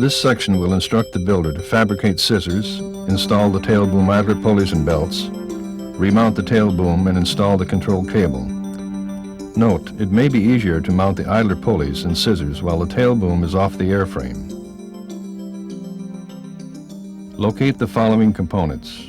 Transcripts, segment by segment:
This section will instruct the builder to fabricate scissors, install the tail boom idler pulleys and belts, remount the tail boom, and install the control cable. Note, it may be easier to mount the idler pulleys and scissors while the tail boom is off the airframe. Locate the following components.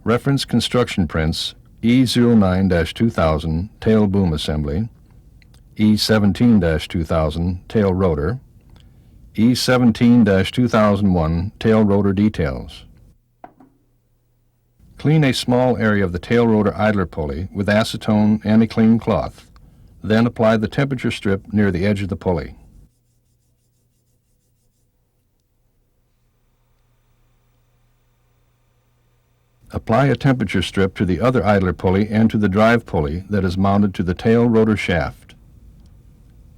Reference construction prints E09-2000 tail boom assembly, E17-2000 tail rotor, E17-2001 tail rotor details. Clean a small area of the tail rotor idler pulley with acetone and a clean cloth. Then apply the temperature strip near the edge of the pulley. Apply a temperature strip to the other idler pulley and to the drive pulley that is mounted to the tail rotor shaft.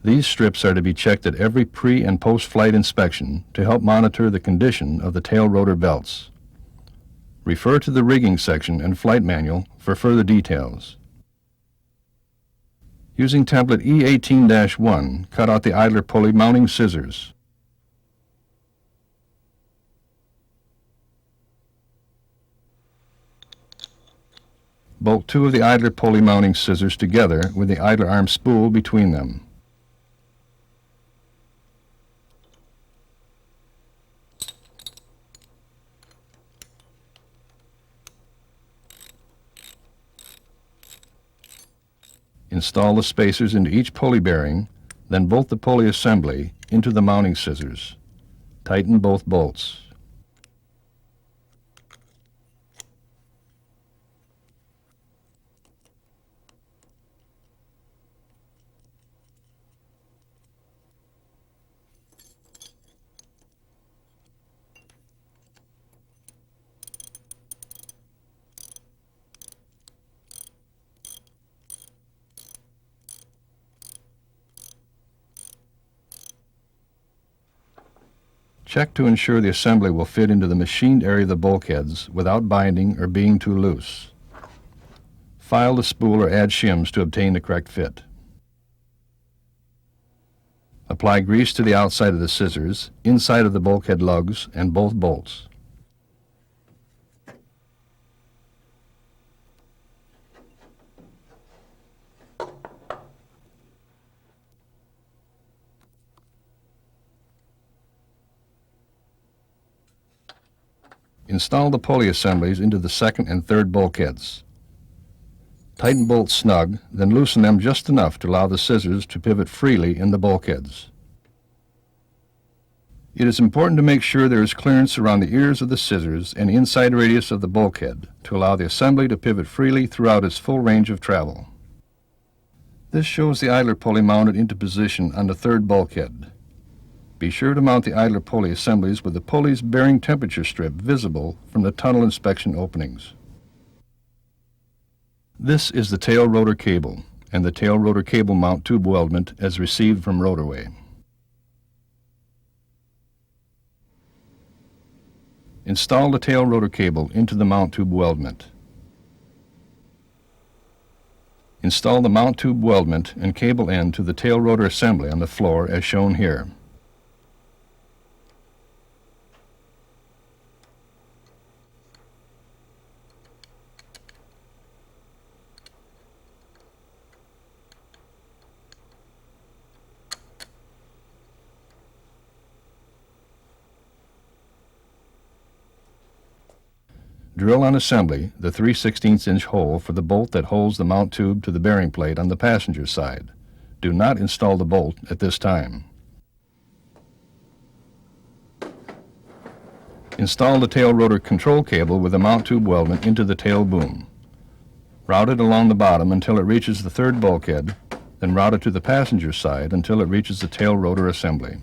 These strips are to be checked at every pre- and post-flight inspection to help monitor the condition of the tail rotor belts. Refer to the rigging section and flight manual for further details. Using template E18-1, cut out the idler pulley mounting scissors. Bolt two of the idler pulley mounting scissors together with the idler arm spool between them. Install the spacers into each pulley bearing, then bolt the pulley assembly into the mounting scissors. Tighten both bolts. Check to ensure the assembly will fit into the machined area of the bulkheads without binding or being too loose. File the spool or add shims to obtain the correct fit. Apply grease to the outside of the scissors, inside of the bulkhead lugs, and both bolts. Install the pulley assemblies into the second and third bulkheads. Tighten bolts snug, then loosen them just enough to allow the scissors to pivot freely in the bulkheads. It is important to make sure there is clearance around the ears of the scissors and inside radius of the bulkhead to allow the assembly to pivot freely throughout its full range of travel. This shows the idler pulley mounted into position on the third bulkhead. Be sure to mount the idler pulley assemblies with the pulley's bearing temperature strip visible from the tunnel inspection openings. This is the tail rotor cable and the tail rotor cable mount tube weldment as received from Rotorway. Install the tail rotor cable into the mount tube weldment. Install the mount tube weldment and cable end to the tail rotor assembly on the floor as shown here. Drill on assembly the 3/16" hole for the bolt that holds the mount tube to the bearing plate on the passenger side. Do not install the bolt at this time. Install the tail rotor control cable with the mount tube weldment into the tail boom. Route it along the bottom until it reaches the third bulkhead, then route it to the passenger side until it reaches the tail rotor assembly.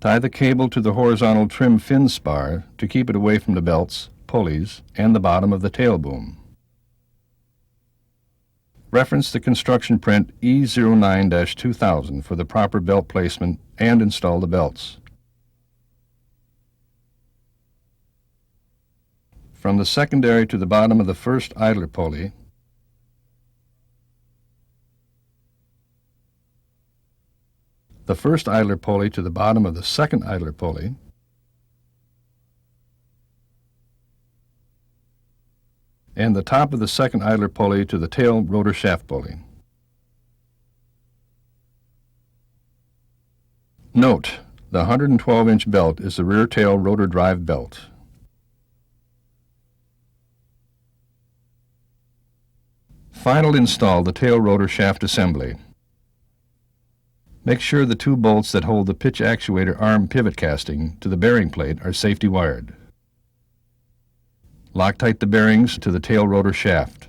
Tie the cable to the horizontal trim fin spar to keep it away from the belts, pulleys, and the bottom of the tail boom. Reference the construction print E09-2000 for the proper belt placement and install the belts. From the secondary to the bottom of the first idler pulley, the first idler pulley to the bottom of the second idler pulley, and the top of the second idler pulley to the tail rotor shaft pulley. Note, the 112-inch belt is the rear tail rotor drive belt. Final install the tail rotor shaft assembly. Make sure the two bolts that hold the pitch actuator arm pivot casting to the bearing plate are safety wired. Loctite the bearings to the tail rotor shaft.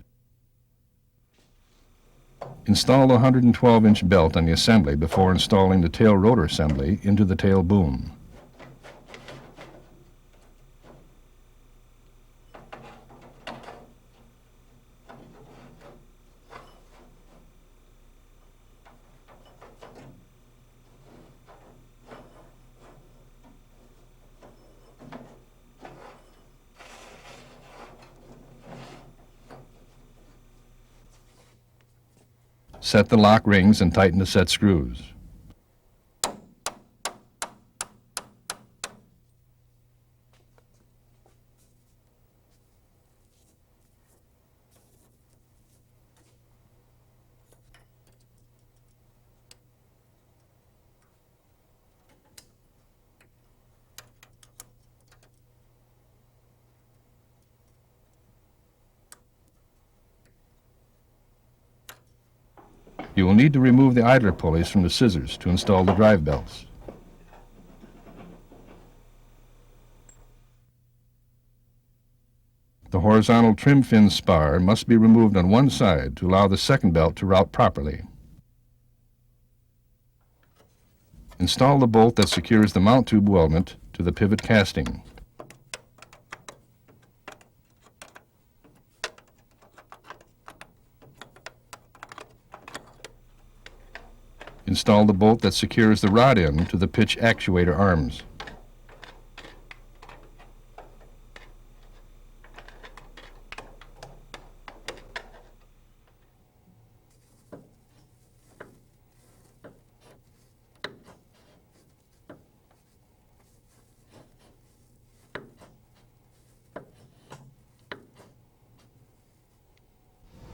Install the 112-inch belt on the assembly before installing the tail rotor assembly into the tail boom. Set the lock rings and tighten the set screws. You will need to remove the idler pulleys from the scissors to install the drive belts. The horizontal trim fin spar must be removed on one side to allow the second belt to route properly. Install the bolt that secures the mount tube weldment to the pivot casting. Install the bolt that secures the rod end to the pitch actuator arms.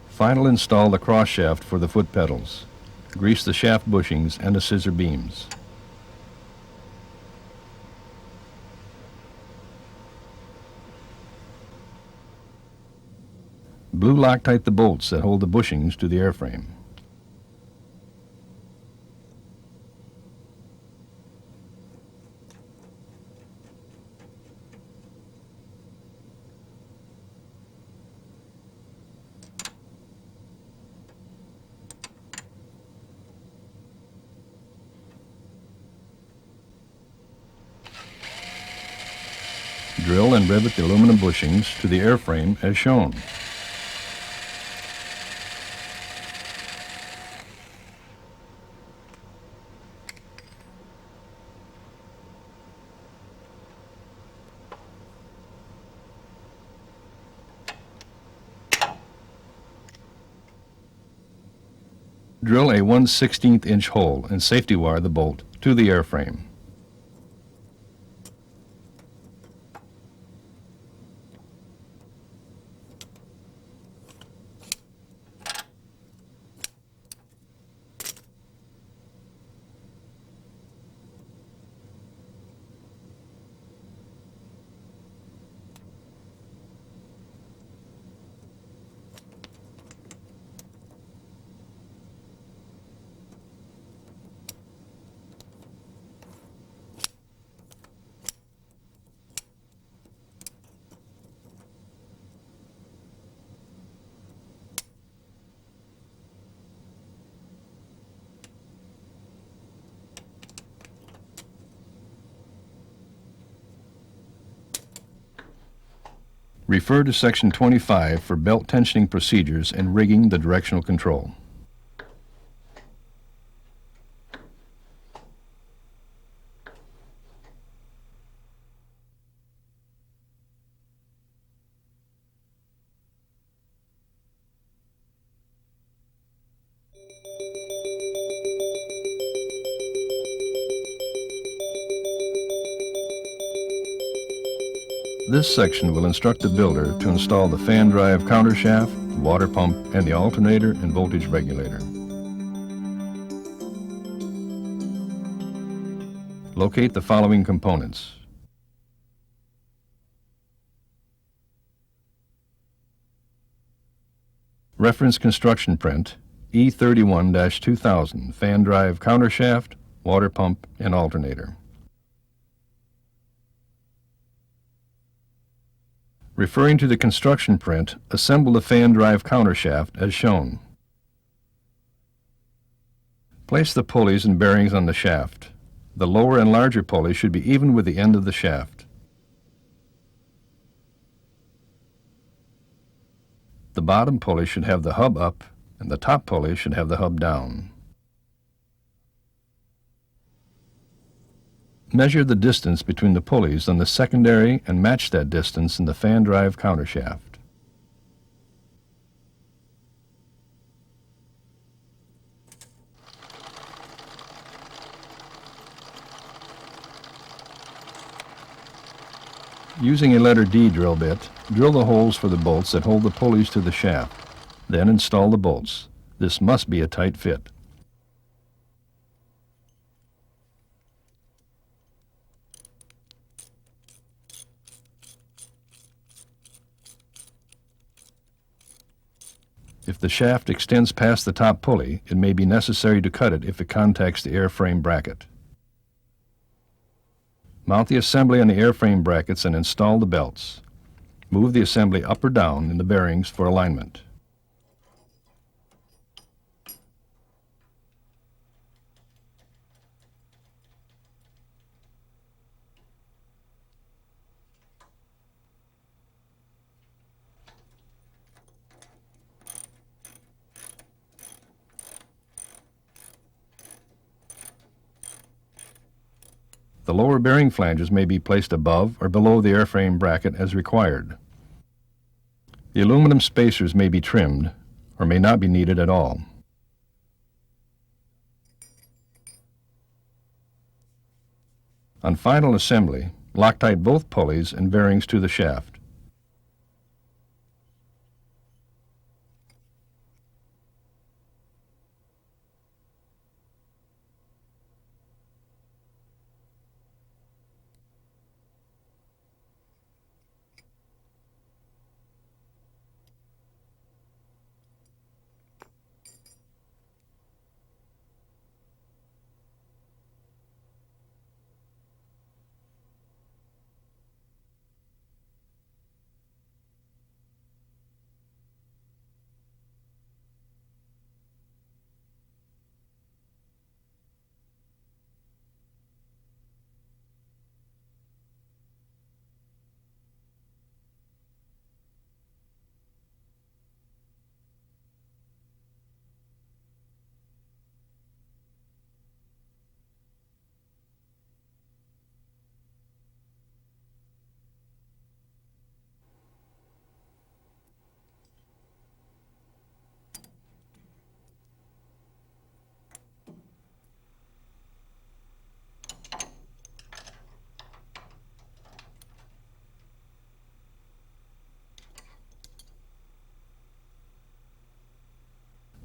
Final install the cross shaft for the foot pedals. Grease the shaft bushings and the scissor beams. Blue Loctite the bolts that hold the bushings to the airframe. Drill and rivet the aluminum bushings to the airframe as shown. Drill a 1/16 inch hole and safety wire the bolt to the airframe. Refer to Section 25 for belt tensioning procedures and rigging the directional control. This section will instruct the builder to install the fan drive countershaft, water pump, and the alternator and voltage regulator. Locate the following components. Reference construction print E31-2000 fan drive countershaft, water pump, and alternator. Referring to the construction print, assemble the fan drive countershaft as shown. Place the pulleys and bearings on the shaft. The lower and larger pulleys should be even with the end of the shaft. The bottom pulley should have the hub up, and the top pulley should have the hub down. Measure the distance between the pulleys on the secondary and match that distance in the fan drive countershaft. Using a letter D drill bit, drill the holes for the bolts that hold the pulleys to the shaft. Then install the bolts. This must be a tight fit. If the shaft extends past the top pulley, it may be necessary to cut it if it contacts the airframe bracket. Mount the assembly on the airframe brackets and install the belts. Move the assembly up or down in the bearings for alignment. The lower bearing flanges may be placed above or below the airframe bracket as required. The aluminum spacers may be trimmed or may not be needed at all. On final assembly, Loctite both pulleys and bearings to the shaft.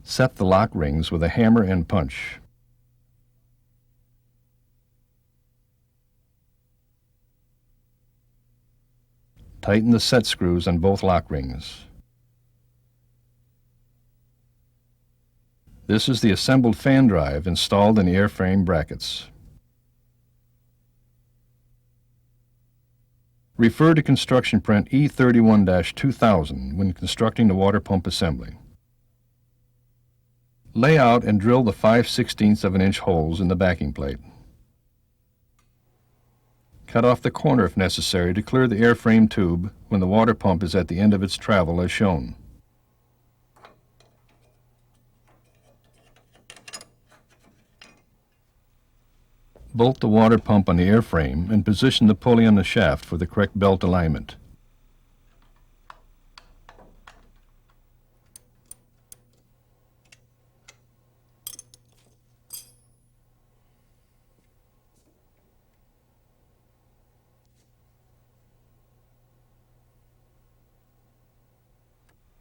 Set the lock rings with a hammer and punch. Tighten the set screws on both lock rings. This is the assembled fan drive installed in the airframe brackets. Refer to construction print E31-2000 when constructing the water pump assembly. Lay out and drill the 5/16 of an inch holes in the backing plate. Cut off the corner if necessary to clear the airframe tube when the water pump is at the end of its travel as shown. Bolt the water pump on the airframe and position the pulley on the shaft for the correct belt alignment.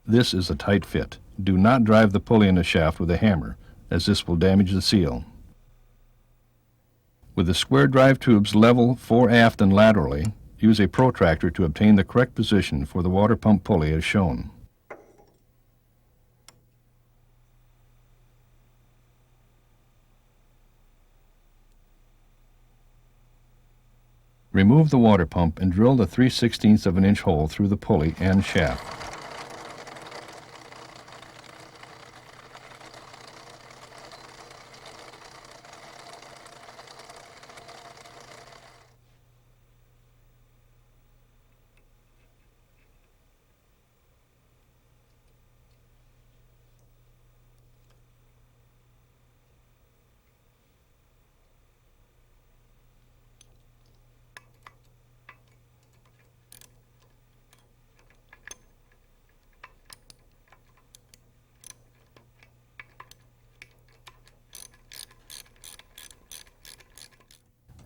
This is a tight fit. Do not drive the pulley in the shaft with a hammer, as this will damage the seal. With the square drive tubes level fore aft and laterally, use a protractor to obtain the correct position for the water pump pulley as shown. Remove the water pump and drill the 3/16 of an inch hole through the pulley and shaft.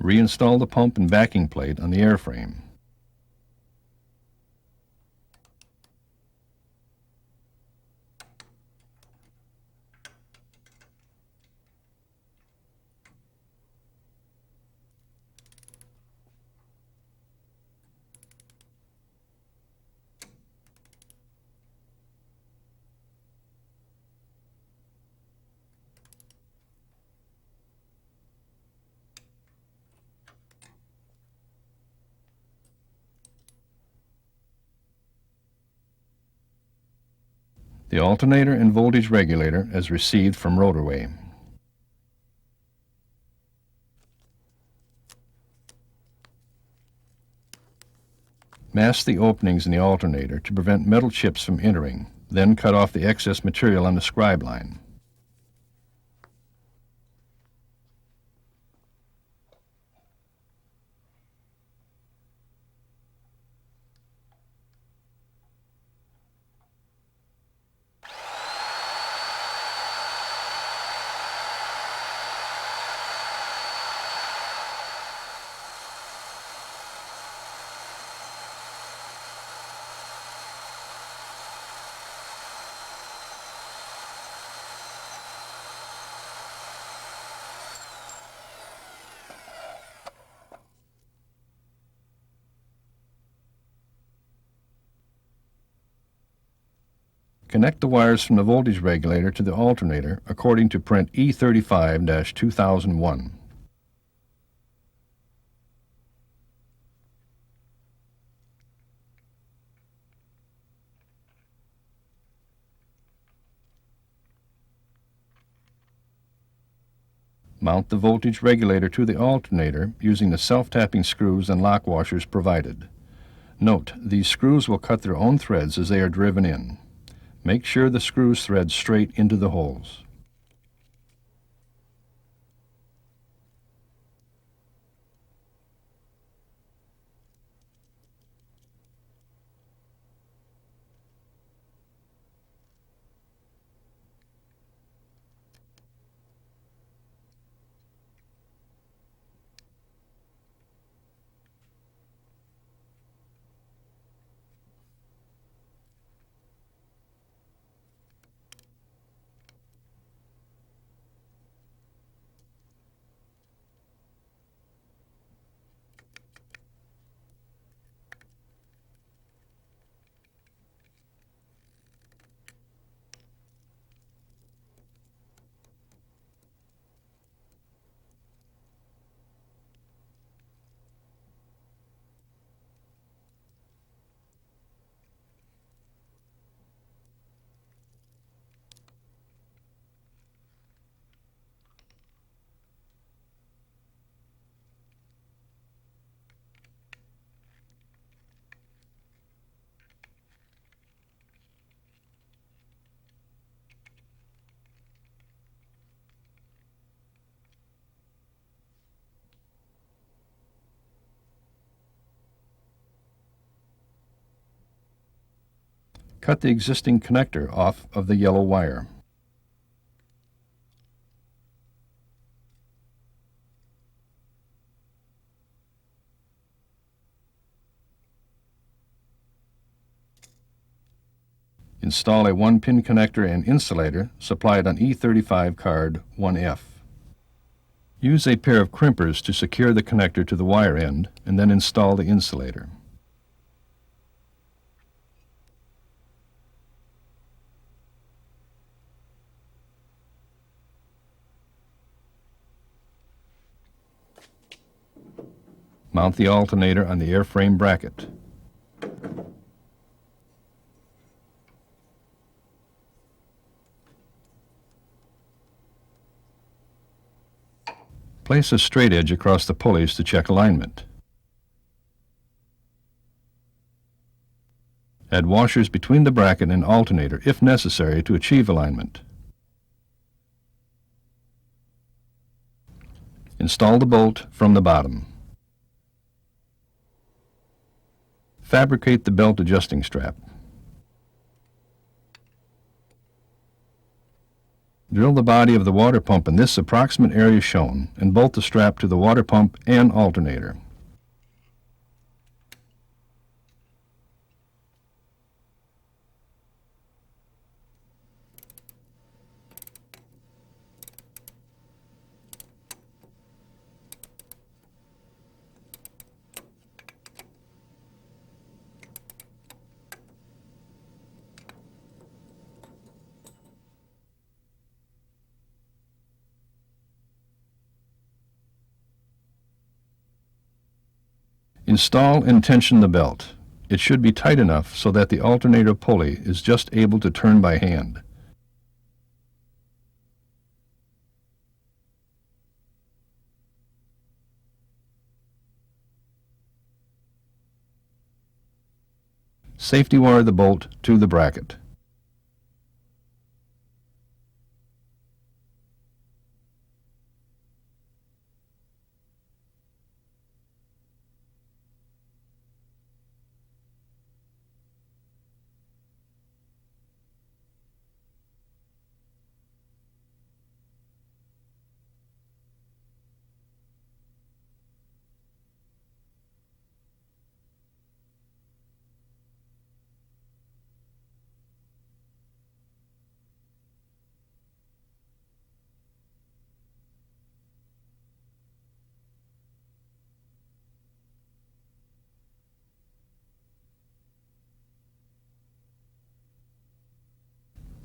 Reinstall the pump and backing plate on the airframe. The alternator and voltage regulator as received from Rotorway. Mask the openings in the alternator to prevent metal chips from entering, then cut off the excess material on the scribe line. Connect the wires from the voltage regulator to the alternator according to print E35-2001. Mount the voltage regulator to the alternator using the self-tapping screws and lock washers provided. Note, these screws will cut their own threads as they are driven in. Make sure the screws thread straight into the holes. Cut the existing connector off of the yellow wire. Install a 1-pin connector and insulator supplied on E35 card 1F. Use a pair of crimpers to secure the connector to the wire end and then install the insulator. Mount the alternator on the airframe bracket. Place a straight edge across the pulleys to check alignment. Add washers between the bracket and alternator if necessary to achieve alignment. Install the bolt from the bottom. Fabricate the belt adjusting strap. Drill the body of the water pump in this approximate area shown and bolt the strap to the water pump and alternator. Install and tension the belt. It should be tight enough so that the alternator pulley is just able to turn by hand. Safety wire the bolt to the bracket.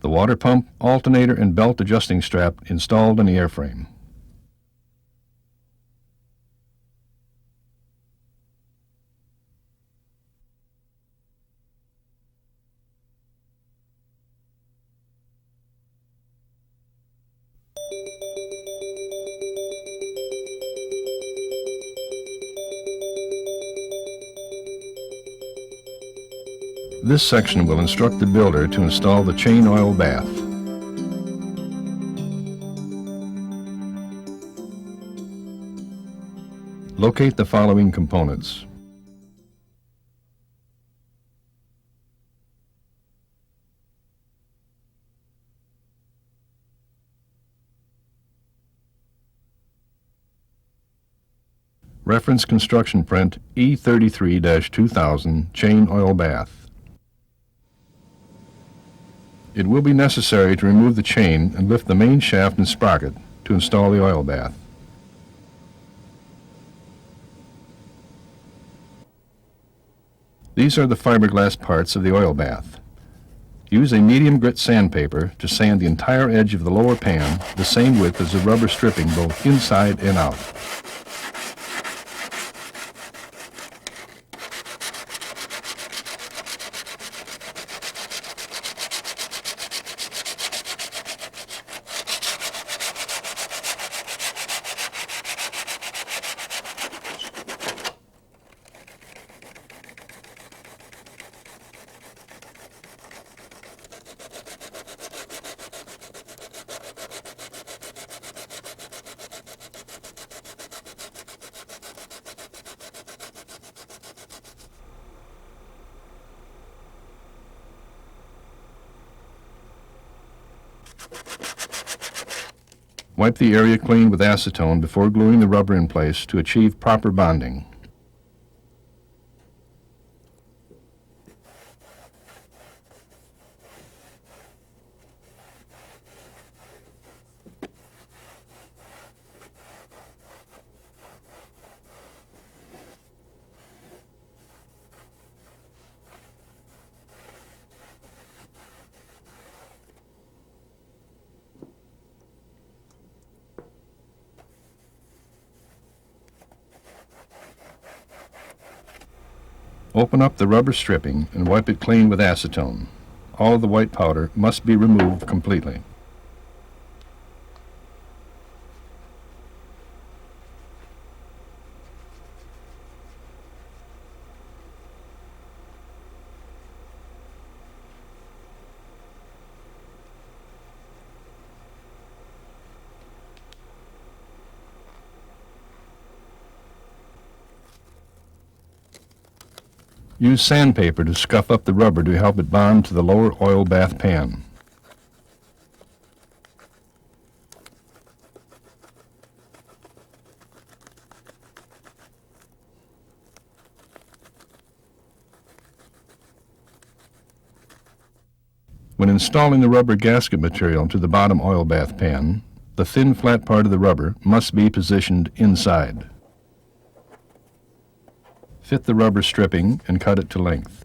The water pump, alternator, and belt adjusting strap installed in the airframe. This section will instruct the builder to install the chain oil bath. Locate the following components. Reference construction print E33-2000 chain oil bath. It will be necessary to remove the chain and lift the main shaft and sprocket to install the oil bath. These are the fiberglass parts of the oil bath. Use a medium grit sandpaper to sand the entire edge of the lower pan the same width as the rubber stripping both inside and out. Wipe the area clean with acetone before gluing the rubber in place to achieve proper bonding. Open up the rubber stripping and wipe it clean with acetone. All of the white powder must be removed completely. Use sandpaper to scuff up the rubber to help it bond to the lower oil bath pan. When installing the rubber gasket material to the bottom oil bath pan, the thin flat part of the rubber must be positioned inside. Fit the rubber stripping and cut it to length.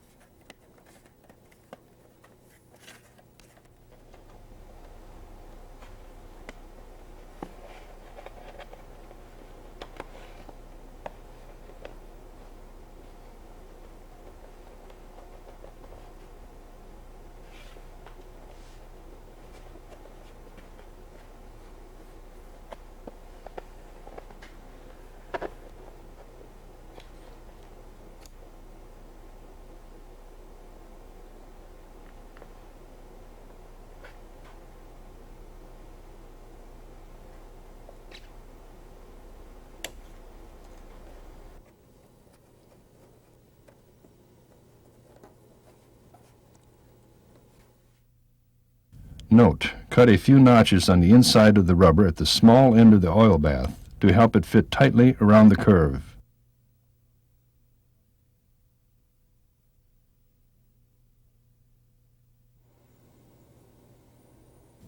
Note, cut a few notches on the inside of the rubber at the small end of the oil bath to help it fit tightly around the curve.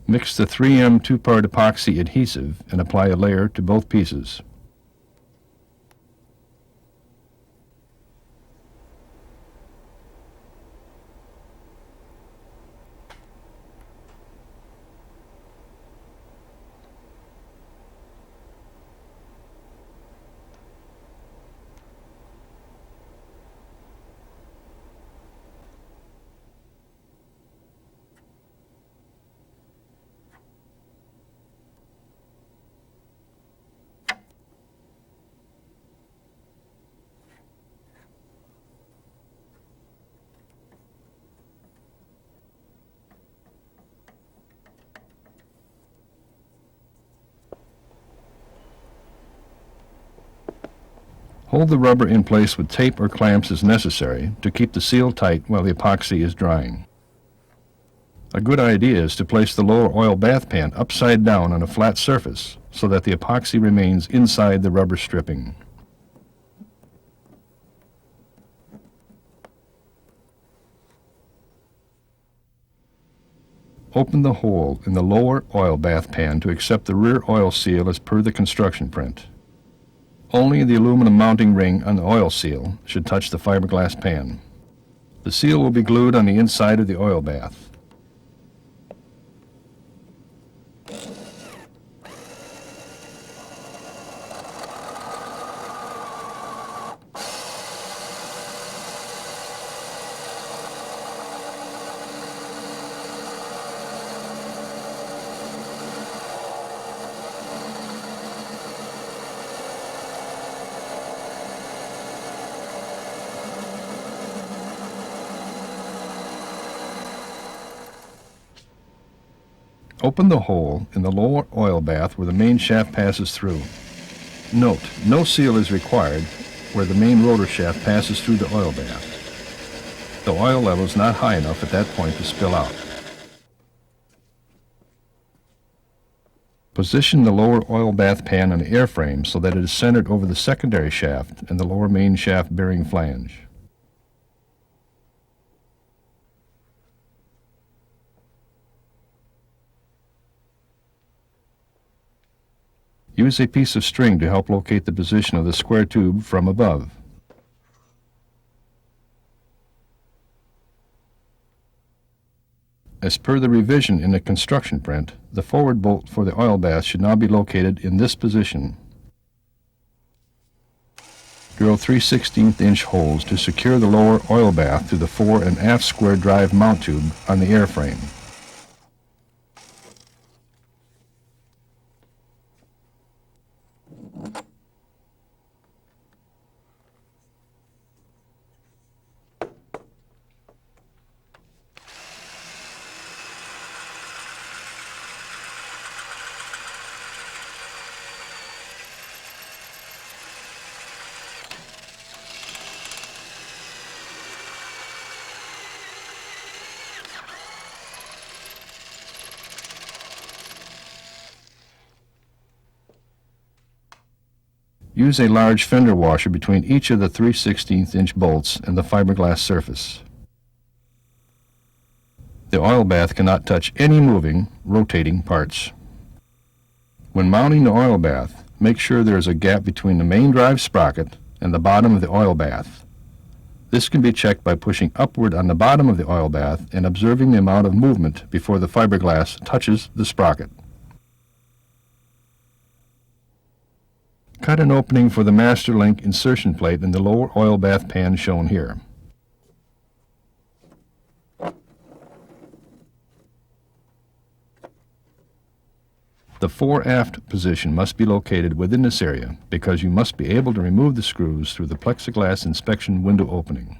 Mix the 3M 2-part epoxy adhesive and apply a layer to both pieces. Hold the rubber in place with tape or clamps as necessary to keep the seal tight while the epoxy is drying. A good idea is to place the lower oil bath pan upside down on a flat surface so that the epoxy remains inside the rubber stripping. Open the hole in the lower oil bath pan to accept the rear oil seal as per the construction print. Only the aluminum mounting ring on the oil seal should touch the fiberglass pan. The seal will be glued on the inside of the oil bath. Open the hole in the lower oil bath where the main shaft passes through. Note, no seal is required where the main rotor shaft passes through the oil bath. The oil level is not high enough at that point to spill out. Position the lower oil bath pan on the airframe so that it is centered over the secondary shaft and the lower main shaft bearing flange. Use a piece of string to help locate the position of the square tube from above. As per the revision in the construction print, the forward bolt for the oil bath should now be located in this position. Drill 3/16" holes to secure the lower oil bath to the fore and aft square drive mount tube on the airframe. Use a large fender washer between each of the 3/16" bolts and the fiberglass surface. The oil bath cannot touch any moving, rotating parts. When mounting the oil bath, make sure there is a gap between the main drive sprocket and the bottom of the oil bath. This can be checked by pushing upward on the bottom of the oil bath and observing the amount of movement before the fiberglass touches the sprocket. Cut an opening for the master link insertion plate in the lower oil bath pan shown here. The fore-aft position must be located within this area because you must be able to remove the screws through the plexiglass inspection window opening.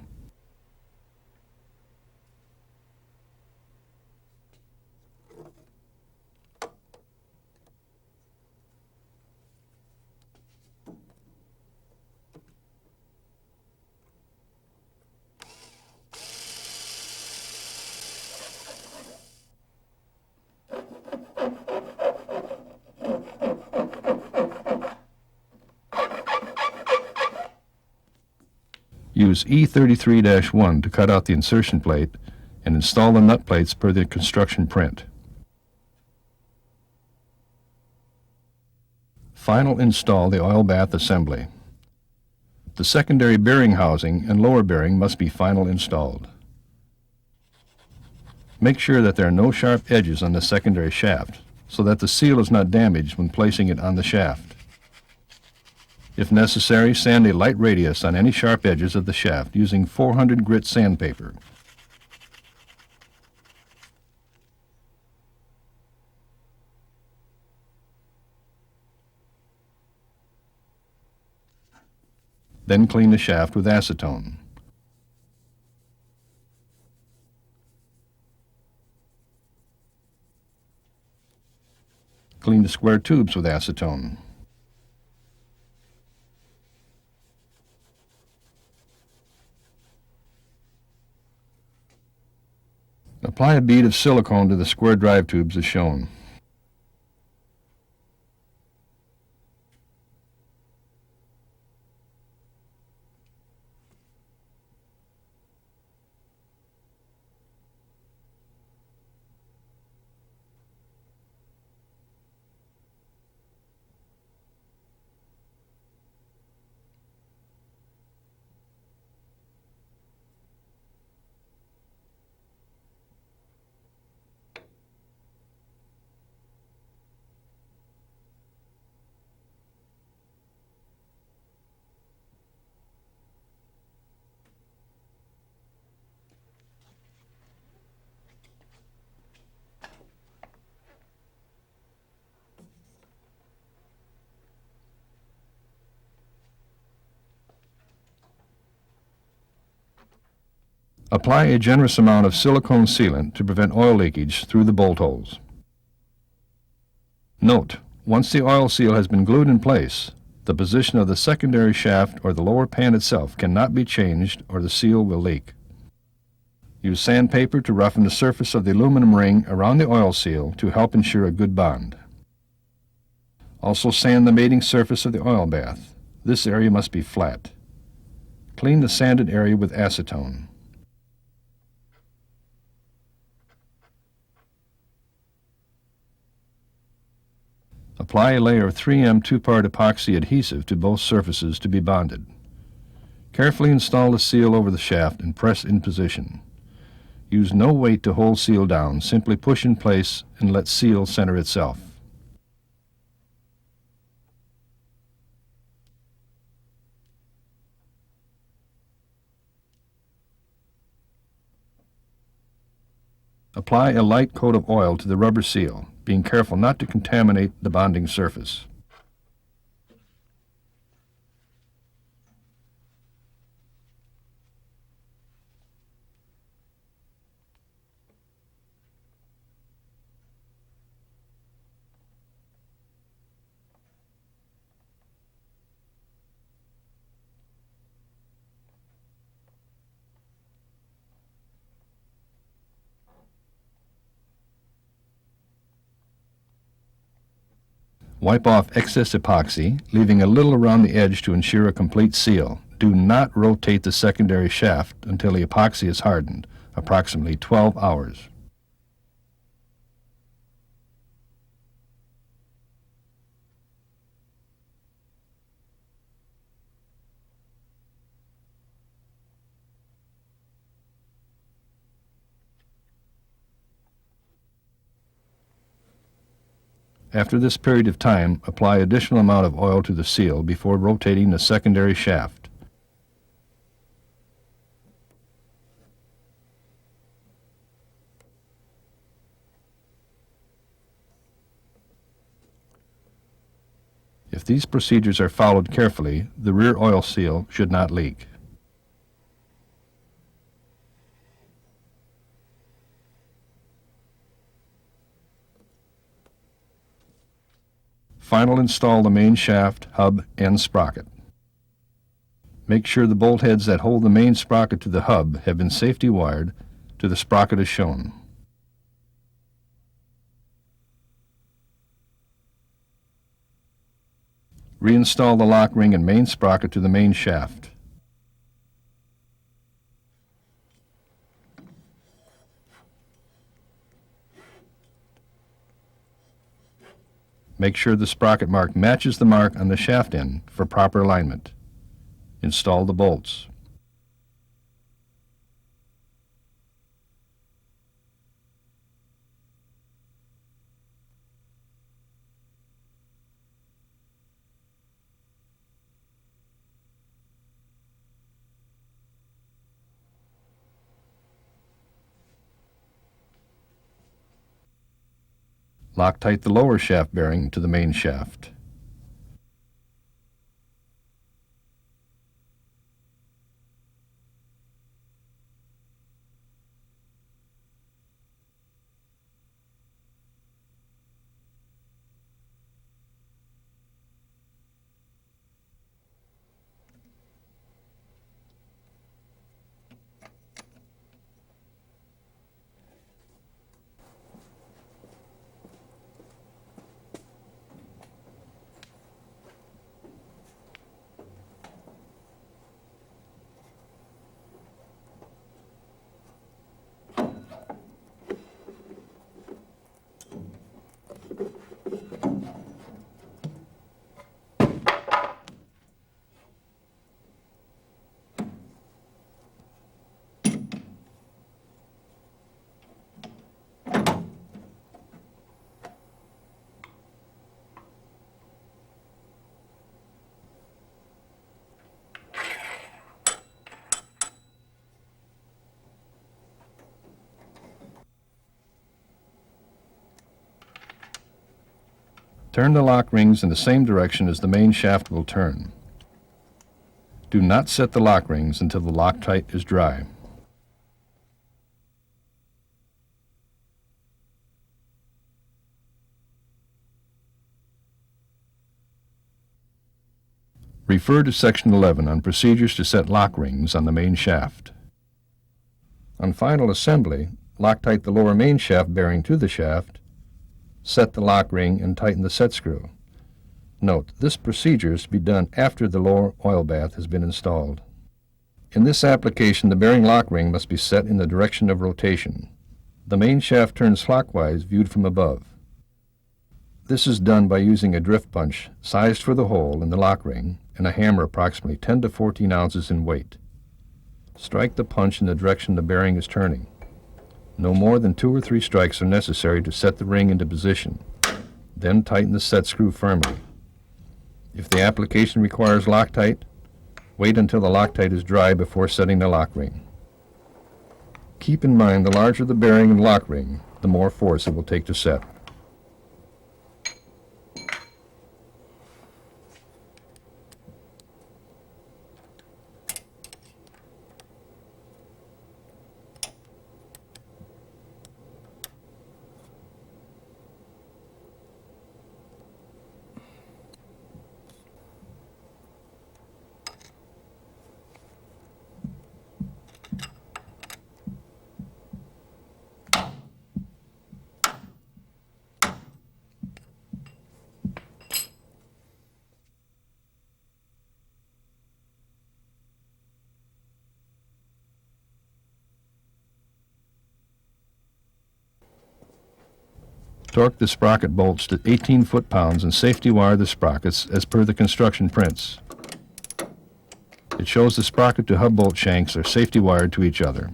Use E33-1 to cut out the insertion plate and install the nut plates per the construction print. Final install the oil bath assembly. The secondary bearing housing and lower bearing must be final installed. Make sure that there are no sharp edges on the secondary shaft so that the seal is not damaged when placing it on the shaft. If necessary, sand a light radius on any sharp edges of the shaft using 400 grit sandpaper. Then clean the shaft with acetone. Clean the square tubes with acetone. Apply a bead of silicone to the square drive tubes as shown. Apply a generous amount of silicone sealant to prevent oil leakage through the bolt holes. Note, once the oil seal has been glued in place, the position of the secondary shaft or the lower pan itself cannot be changed or the seal will leak. Use sandpaper to roughen the surface of the aluminum ring around the oil seal to help ensure a good bond. Also sand the mating surface of the oil bath. This area must be flat. Clean the sanded area with acetone. Apply a layer of 3M 2-part epoxy adhesive to both surfaces to be bonded. Carefully install the seal over the shaft and press in position. Use no weight to hold seal down, simply push in place and let seal center itself. Apply a light coat of oil to the rubber seal, being careful not to contaminate the bonding surface. Wipe off excess epoxy, leaving a little around the edge to ensure a complete seal. Do not rotate the secondary shaft until the epoxy is hardened, approximately 12 hours. After this period of time, apply additional amount of oil to the seal before rotating the secondary shaft. If these procedures are followed carefully, the rear oil seal should not leak. Final install the main shaft, hub, and sprocket. Make sure the bolt heads that hold the main sprocket to the hub have been safety wired to the sprocket as shown. Reinstall the lock ring and main sprocket to the main shaft. Make sure the sprocket mark matches the mark on the shaft end for proper alignment. Install the bolts. Loctite the lower shaft bearing to the main shaft. Turn the lock rings in the same direction as the main shaft will turn. Do not set the lock rings until the Loctite is dry. Refer to Section 11 on procedures to set lock rings on the main shaft. On final assembly, Loctite the lower main shaft bearing to the shaft, set the lock ring and tighten the set screw. Note, this procedure is to be done after the lower oil bath has been installed. In this application, the bearing lock ring must be set in the direction of rotation. The main shaft turns clockwise, viewed from above. This is done by using a drift punch sized for the hole in the lock ring and a hammer approximately 10 to 14 ounces in weight. Strike the punch in the direction the bearing is turning. No more than 2 or 3 strikes are necessary to set the ring into position. Then tighten the set screw firmly. If the application requires Loctite, wait until the Loctite is dry before setting the lock ring. Keep in mind, the larger the bearing and lock ring, the more force it will take to set. Torque the sprocket bolts to 18 foot-pounds and safety wire the sprockets as per the construction prints. It shows the sprocket to hub bolt shanks are safety wired to each other.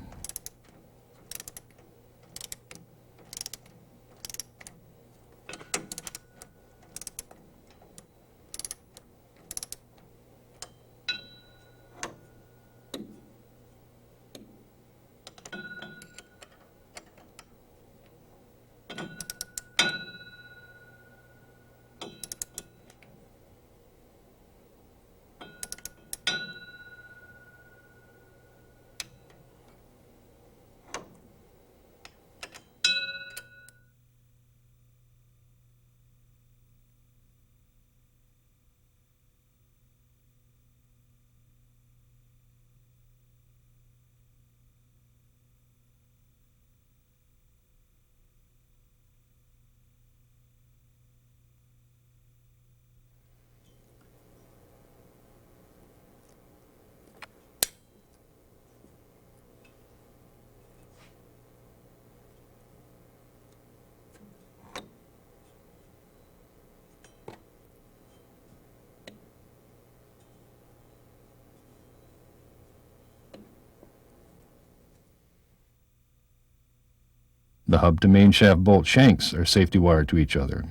The hub to main shaft bolt shanks are safety wired to each other.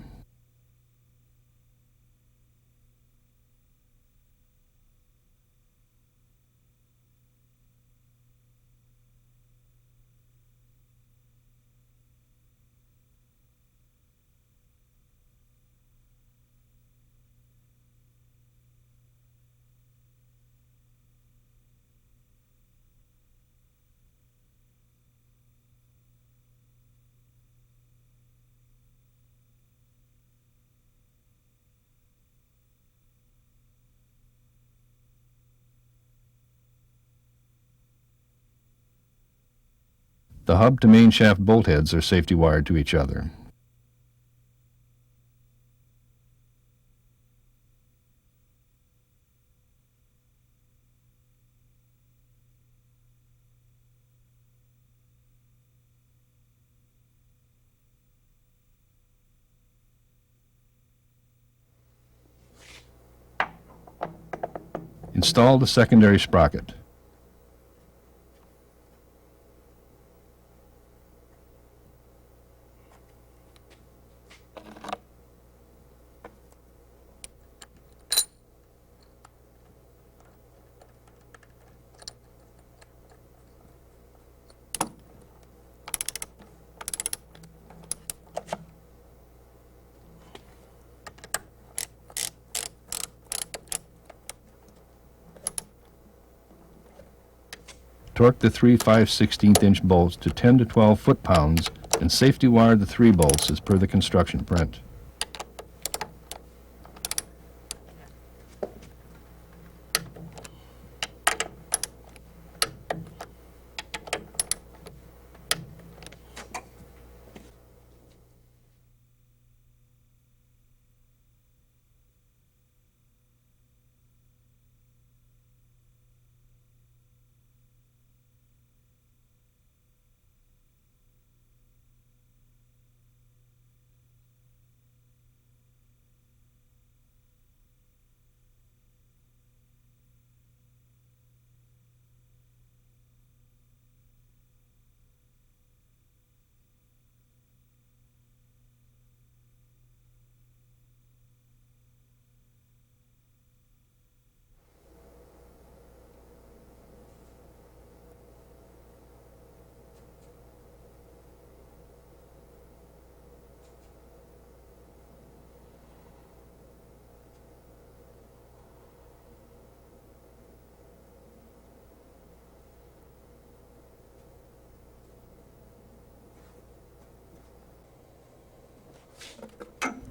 The hub to main shaft bolt heads are safety wired to each other. Install the secondary sprocket. Torque the 3 5/16" bolts to 10 to 12 foot-pounds and safety wire the 3 bolts as per the construction print.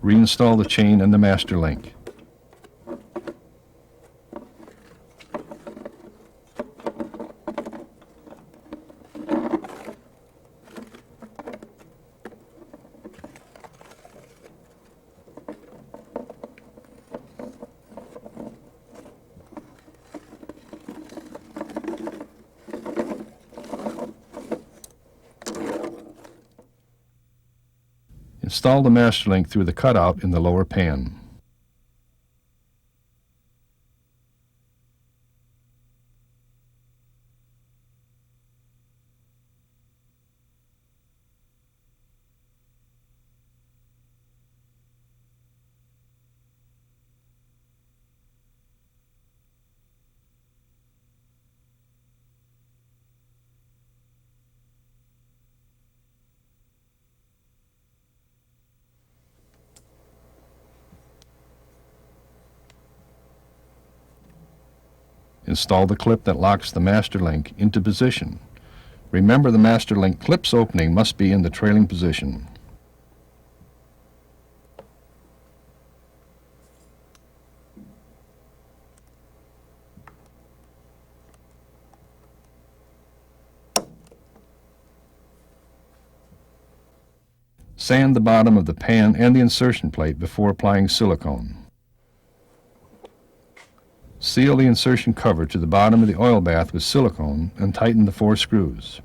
Reinstall the chain and the master link. Install the master link through the cutout in the lower pan. Install the clip that locks the master link into position. Remember, the master link clip's opening must be in the trailing position. Sand the bottom of the pan and the insertion plate before applying silicone. Seal the insertion cover to the bottom of the oil bath with silicone and tighten the 4 screws.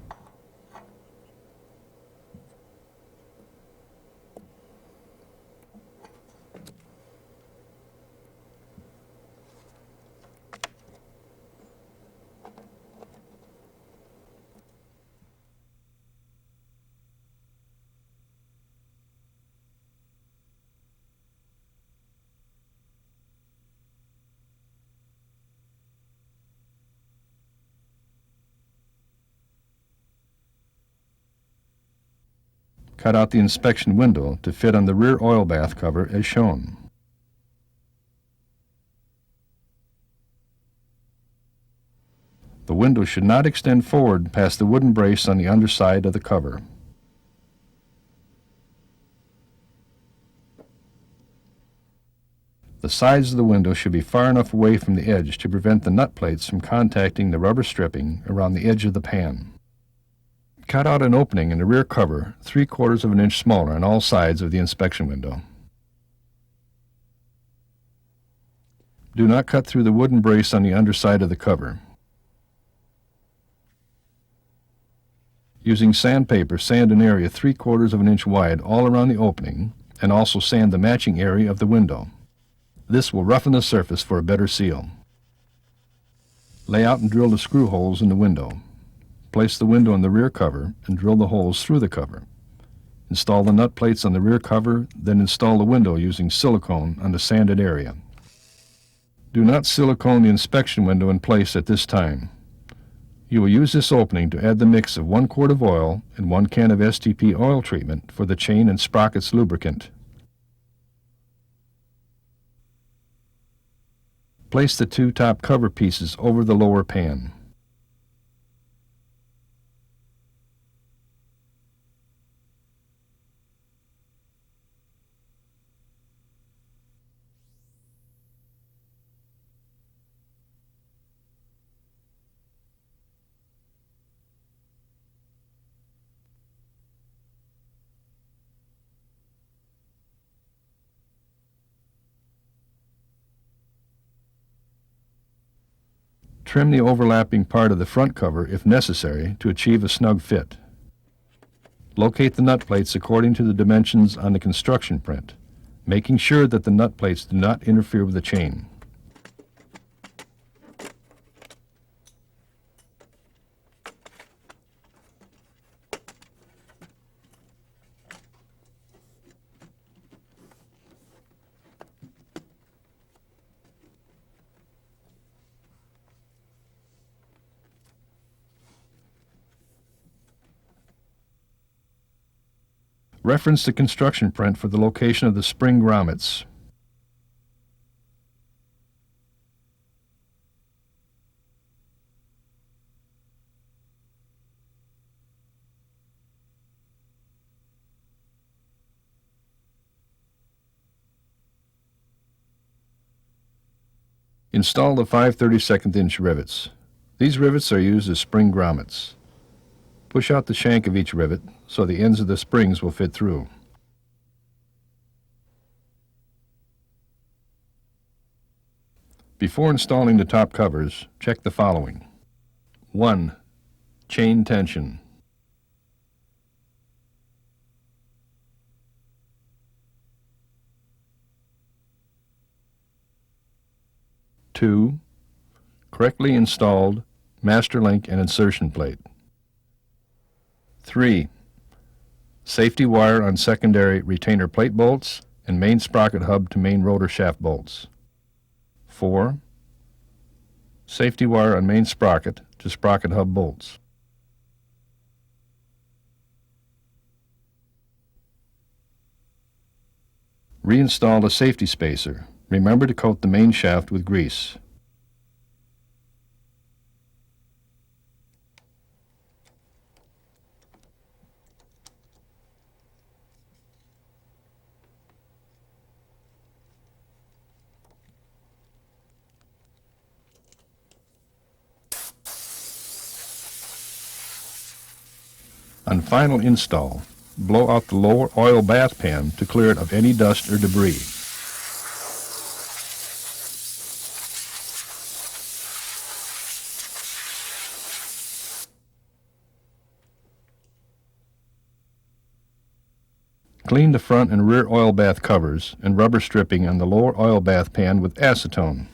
Cut out the inspection window to fit on the rear oil bath cover as shown. The window should not extend forward past the wooden brace on the underside of the cover. The sides of the window should be far enough away from the edge to prevent the nut plates from contacting the rubber stripping around the edge of the pan. Cut out an opening in the rear cover 3/4 of an inch smaller on all sides of the inspection window. Do not cut through the wooden brace on the underside of the cover. Using sandpaper, sand an area 3/4 of an inch wide all around the opening, and also sand the matching area of the window. This will roughen the surface for a better seal. Lay out and drill the screw holes in the window. Place the window on the rear cover and drill the holes through the cover. Install the nut plates on the rear cover, then install the window using silicone on the sanded area. Do not silicone the inspection window in place at this time. You will use this opening to add the mix of 1 quart of oil and 1 can of STP oil treatment for the chain and sprockets lubricant. Place the 2 top cover pieces over the lower pan. Trim the overlapping part of the front cover if necessary to achieve a snug fit. Locate the nut plates according to the dimensions on the construction print, making sure that the nut plates do not interfere with the chain. Reference the construction print for the location of the spring grommets. Install the 5/32 inch rivets. These rivets are used as spring grommets. Push out the shank of each rivet so the ends of the springs will fit through. Before installing the top covers, check the following. 1. Chain tension. 2. Correctly installed master link and insertion plate. 3. Safety wire on secondary retainer plate bolts and main sprocket hub to main rotor shaft bolts. 4. Safety wire on main sprocket to sprocket hub bolts. Reinstall the safety spacer. Remember to coat the main shaft with grease. On final install, blow out the lower oil bath pan to clear it of any dust or debris. Clean the front and rear oil bath covers and rubber stripping on the lower oil bath pan with acetone.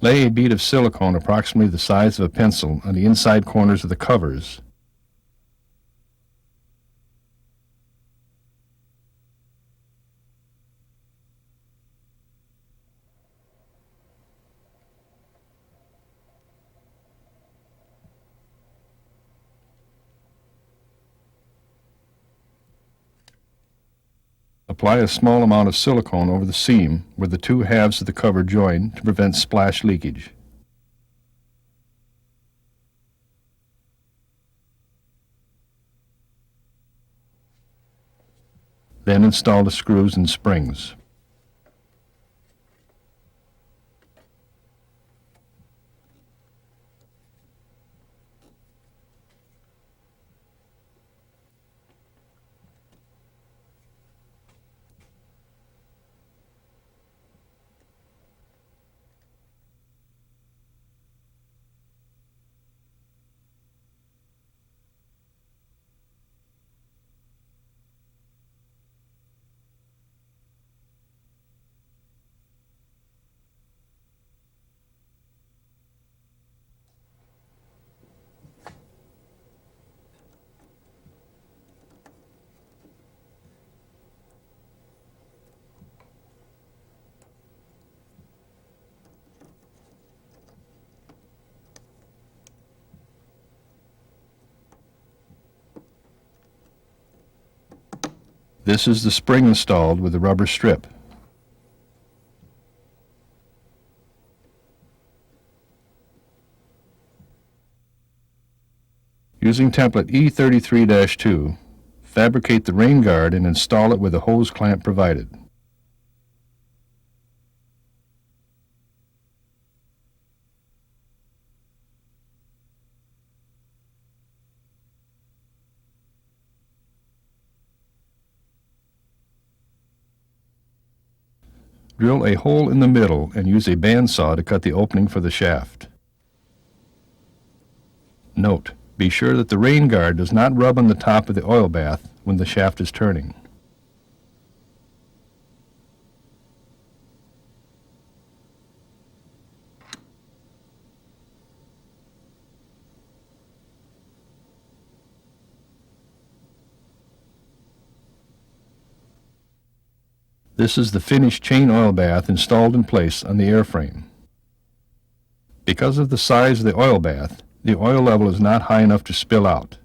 Lay a bead of silicone approximately the size of a pencil on the inside corners of the covers. Apply a small amount of silicone over the seam where the two halves of the cover join to prevent splash leakage. Then install the screws and springs. This is the spring installed with a rubber strip. Using template E33-2, fabricate the rain guard and install it with a hose clamp provided. Drill a hole in the middle and use a bandsaw to cut the opening for the shaft. Note: be sure that the rain guard does not rub on the top of the oil bath when the shaft is turning. This is the finished chain oil bath installed in place on the airframe. Because of the size of the oil bath, the oil level is not high enough to spill out.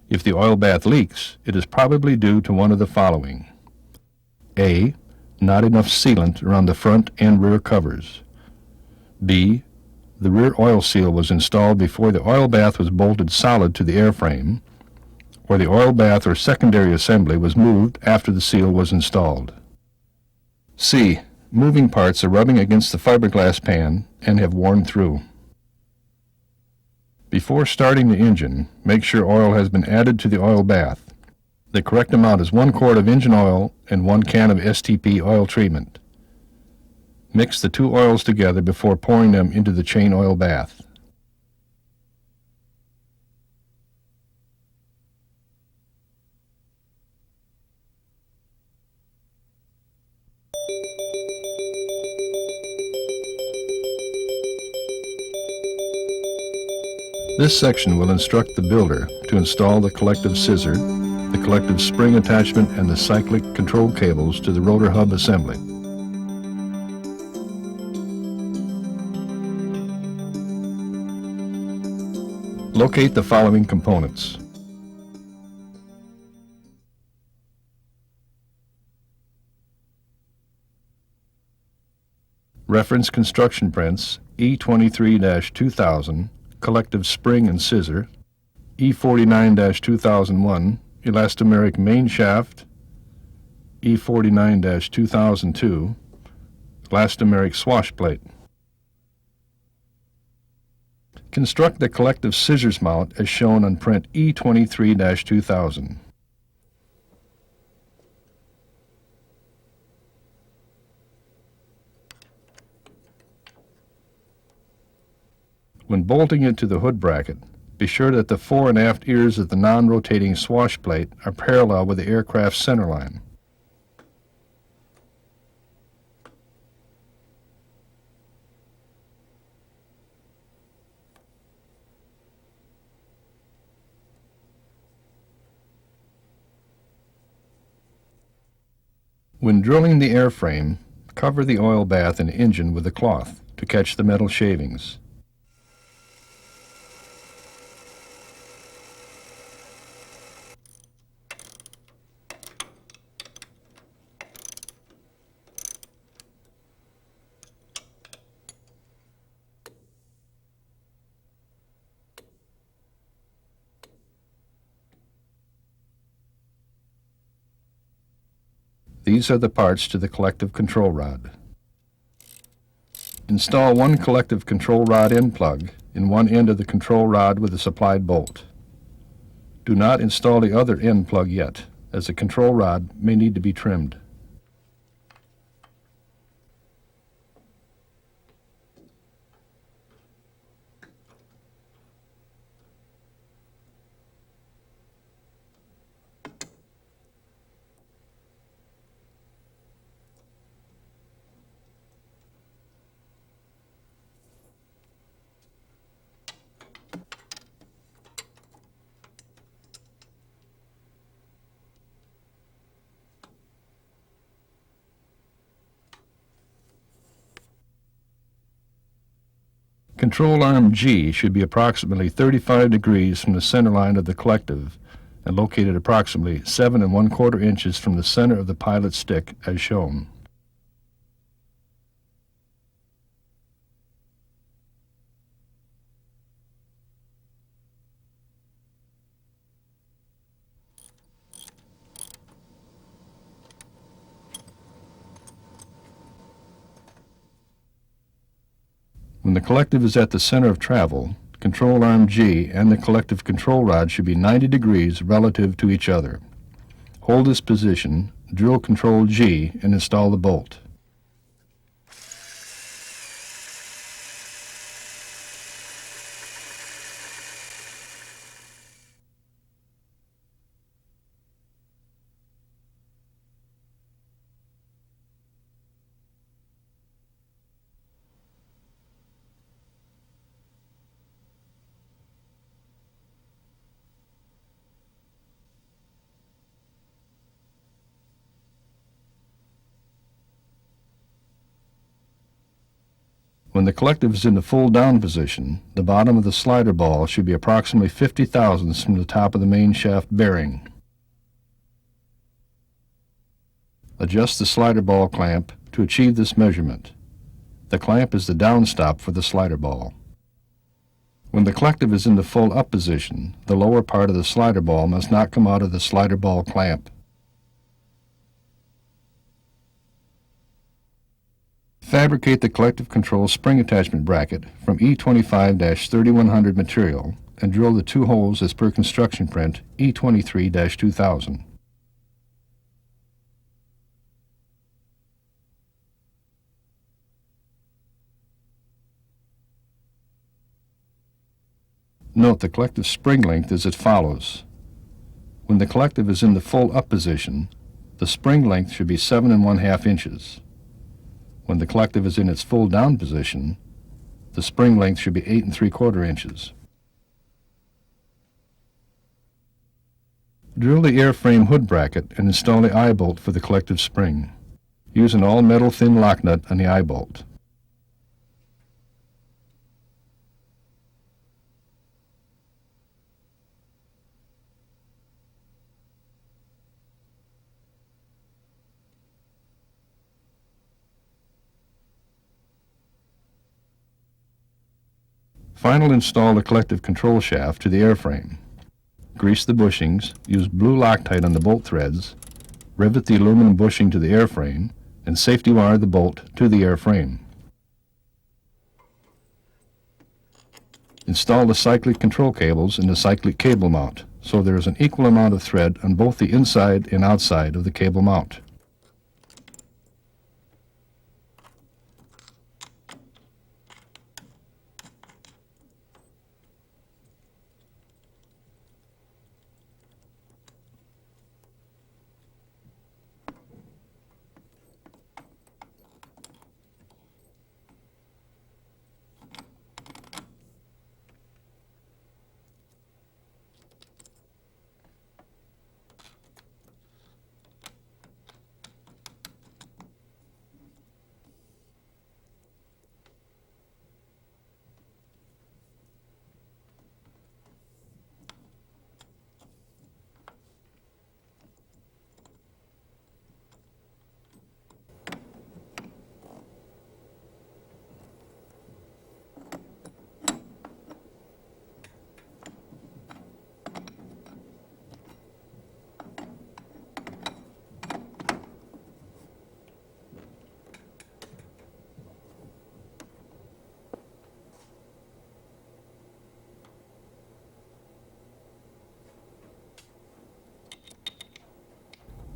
If the oil bath leaks, it is probably due to one of the following. A. Not enough sealant around the front and rear covers. B. The rear oil seal was installed before the oil bath was bolted solid to the airframe, or the oil bath or secondary assembly was moved after the seal was installed. C. Moving parts are rubbing against the fiberglass pan and have worn through. Before starting the engine, make sure oil has been added to the oil bath. The correct amount is 1 quart of engine oil and 1 can of STP oil treatment. Mix the two oils together before pouring them into the chain oil bath. This section will instruct the builder to install the collective scissor, the collective spring attachment, and the cyclic control cables to the rotor hub assembly. Locate the following components. Reference construction prints E23-2000 collective spring and scissor, E49-2001 elastomeric main shaft, E49-2002 elastomeric swash plate. Construct the collective scissors mount as shown on print E23-2000. When bolting it to the hood bracket, be sure that the fore and aft ears of the non-rotating swash plate are parallel with the aircraft's centerline. When drilling the airframe, cover the oil bath and engine with a cloth to catch the metal shavings. These are the parts to the collective control rod. Install one collective control rod end plug in one end of the control rod with a supplied bolt. Do not install the other end plug yet, as the control rod may need to be trimmed. Control arm G should be approximately 35 degrees from the center line of the collective and located approximately 7 1/4 inches from the center of the pilot stick as shown. When the collective is at the center of travel, control arm G and the collective control rod should be 90 degrees relative to each other. Hold this position, drill control G, and install the bolt. When the collective is in the full down position, the bottom of the slider ball should be approximately 50 thousandths from the top of the main shaft bearing. Adjust the slider ball clamp to achieve this measurement. The clamp is the down stop for the slider ball. When the collective is in the full up position, the lower part of the slider ball must not come out of the slider ball clamp. Fabricate the collective control spring attachment bracket from E25-3100 material and drill the 2 holes as per construction print E23-2000. Note the collective spring length is as follows. When the collective is in the full up position, the spring length should be 7 1/2 inches. When the collective is in its full down position, the spring length should be 8 3/4 inches. Drill the airframe hood bracket and install the eye bolt for the collective spring. Use an all-metal thin lock nut on the eye bolt. Finally, install the collective control shaft to the airframe. Grease the bushings, use blue Loctite on the bolt threads, rivet the aluminum bushing to the airframe, and safety wire the bolt to the airframe. Install the cyclic control cables in the cyclic cable mount, so there is an equal amount of thread on both the inside and outside of the cable mount.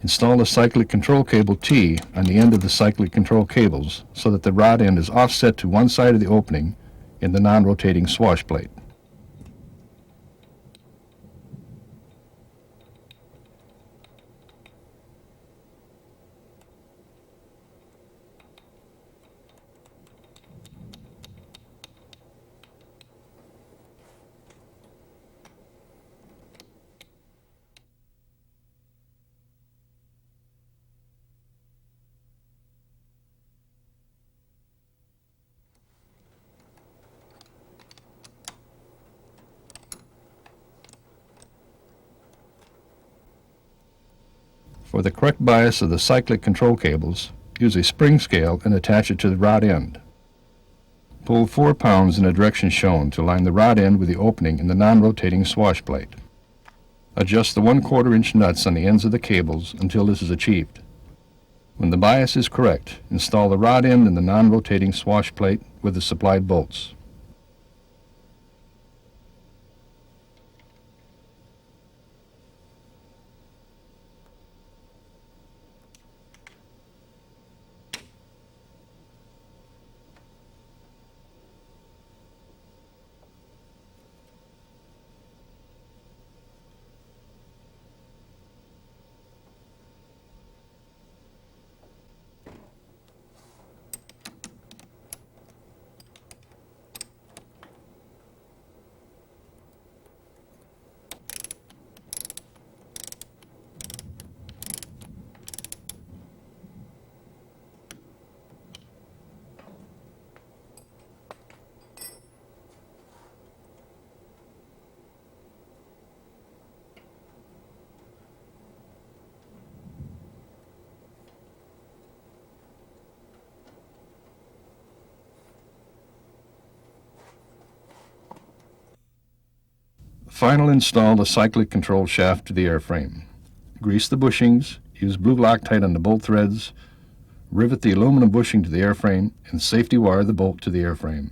Install the cyclic control cable T on the end of the cyclic control cables so that the rod end is offset to one side of the opening in the non-rotating swash plate. For the correct bias of the cyclic control cables, use a spring scale and attach it to the rod end. Pull 4 pounds in the direction shown to line the rod end with the opening in the non-rotating swash plate. Adjust the 1/4 inch nuts on the ends of the cables until this is achieved. When the bias is correct, install the rod end in the non-rotating swash plate with the supplied bolts. final, install the cyclic control shaft to the airframe. Grease the bushings, use blue Loctite on the bolt threads, rivet the aluminum bushing to the airframe, and safety wire the bolt to the airframe.